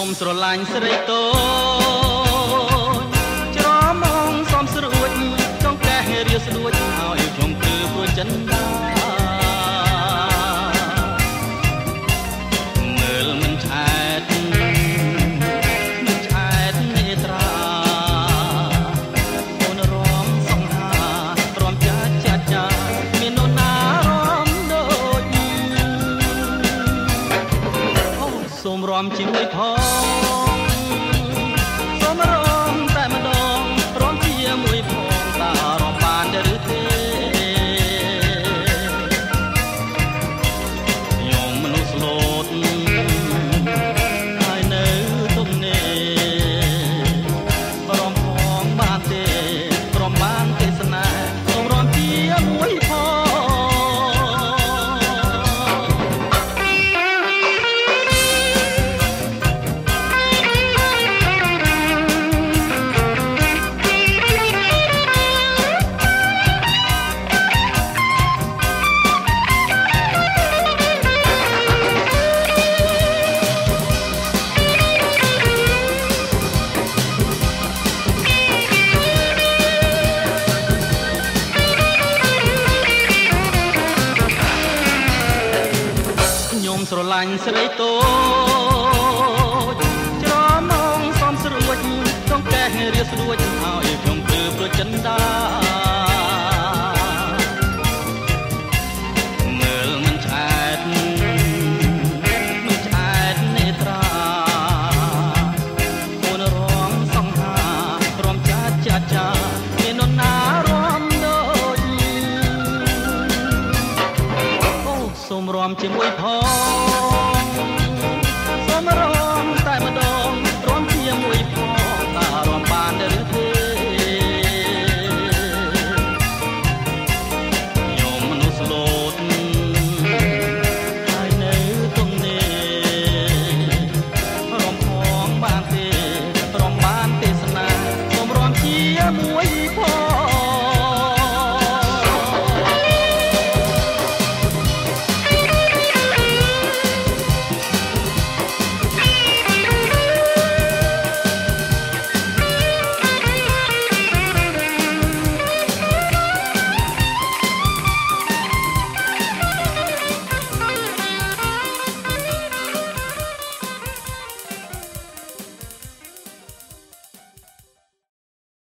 ខ្ញុំស្រឡាញ់ស្រីតូចច្រមងសំស្រួចចង់កេះរាស្រួចឲ្យខ្ញុំគឺព្រោះចិនដាមើលមិនឆែតមិនឆែតនេត្រាអូនរំសង្ហារំចាចាមាននរណារំដូចអូសូមរំជាមួយផងសូមរំតែម្ដងរំជាមួយផងតើរំបានឬទេខ្ញុំមនុស្សស្លូតហើយនៅទុំនេះរំផងបានទេរំបានទេសនាសូមរំជាមួយផងខ្ញុំស្រឡាញ់ស្រីតូ